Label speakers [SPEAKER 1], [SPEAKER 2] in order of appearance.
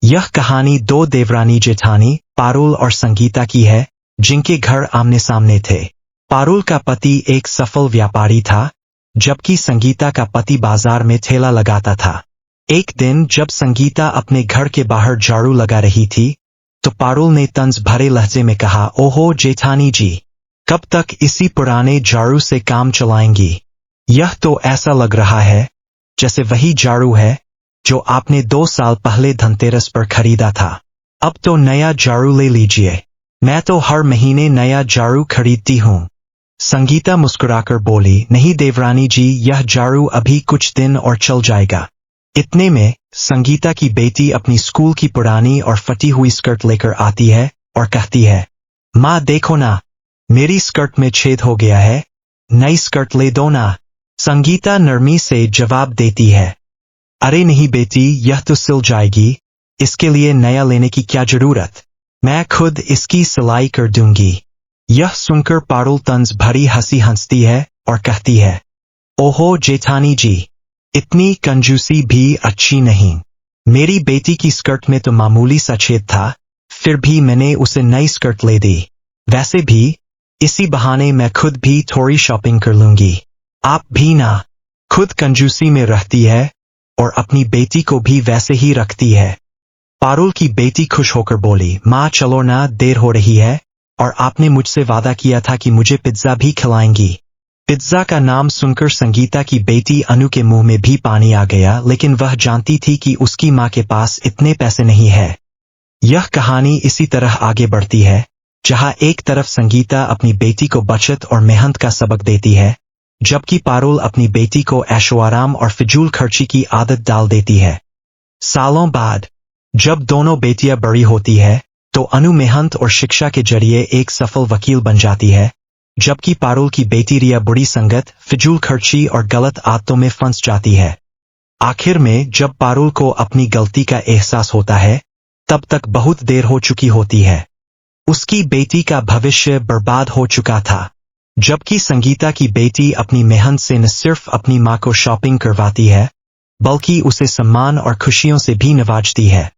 [SPEAKER 1] यह कहानी दो देवरानी जेठानी पारुल और संगीता की है, जिनके घर आमने सामने थे। पारुल का पति एक सफल व्यापारी था, जबकि संगीता का पति बाजार में ठेला लगाता था। एक दिन जब संगीता अपने घर के बाहर झाड़ू लगा रही थी, तो पारुल ने तंज भरे लहजे में कहा, ओहो जेठानी जी, कब तक इसी पुराने झाड़ू से काम चलाएंगी? यह तो ऐसा लग रहा है जैसे वही झाड़ू है जो आपने 2 साल पहले धनतेरस पर खरीदा था। अब तो नया झाड़ू ले लीजिए। मैं तो हर महीने नया झाड़ू खरीदती हूँ। संगीता मुस्कुराकर बोली, नहीं देवरानी जी, यह झाड़ू अभी कुछ दिन और चल जाएगा। इतने में संगीता की बेटी अपनी स्कूल की पुरानी और फटी हुई स्कर्ट लेकर आती है और कहती है, माँ देखो ना, मेरी स्कर्ट में छेद हो गया है, नई स्कर्ट ले दो ना। संगीता नरमी से जवाब देती है, अरे नहीं बेटी, यह तो सिल जाएगी, इसके लिए नया लेने की क्या जरूरत, मैं खुद इसकी सिलाई कर दूंगी। यह सुनकर पारुल तंज भरी हंसी हंसती है और कहती है, ओहो जेठानी जी, इतनी कंजूसी भी अच्छी नहीं। मेरी बेटी की स्कर्ट में तो मामूली सा छेद था, फिर भी मैंने उसे नई स्कर्ट ले दी। वैसे भी इसी बहाने मैं खुद भी थोड़ी शॉपिंग कर लूंगी। आप भी ना। खुद कंजूसी में रहती है और अपनी बेटी को भी वैसे ही रखती है। पारुल की बेटी खुश होकर बोली, माँ चलो ना, देर हो रही है, और आपने मुझसे वादा किया था कि मुझे पिज्जा भी खिलाएंगी। पिज्जा का नाम सुनकर संगीता की बेटी अनु के मुंह में भी पानी आ गया, लेकिन वह जानती थी कि उसकी माँ के पास इतने पैसे नहीं है। यह कहानी इसी तरह आगे बढ़ती है, जहां एक तरफ संगीता अपनी बेटी को बचत और मेहनत का सबक देती है, जबकि पारुल अपनी बेटी को ऐशोआराम और फिजूल खर्ची की आदत डाल देती है। सालों बाद जब दोनों बेटियां बड़ी होती है, तो अनु मेहनत और शिक्षा के जरिए एक सफल वकील बन जाती है, जबकि पारुल की बेटी रिया बुरी संगत, फिजूल खर्ची और गलत आदतों में फंस जाती है। आखिर में जब पारुल को अपनी गलती का एहसास होता है, तब तक बहुत देर हो चुकी होती है। उसकी बेटी का भविष्य बर्बाद हो चुका था, जबकि संगीता की बेटी अपनी मेहनत से न सिर्फ अपनी माँ को शॉपिंग करवाती है, बल्कि उसे सम्मान और खुशियों से भी नवाजती है।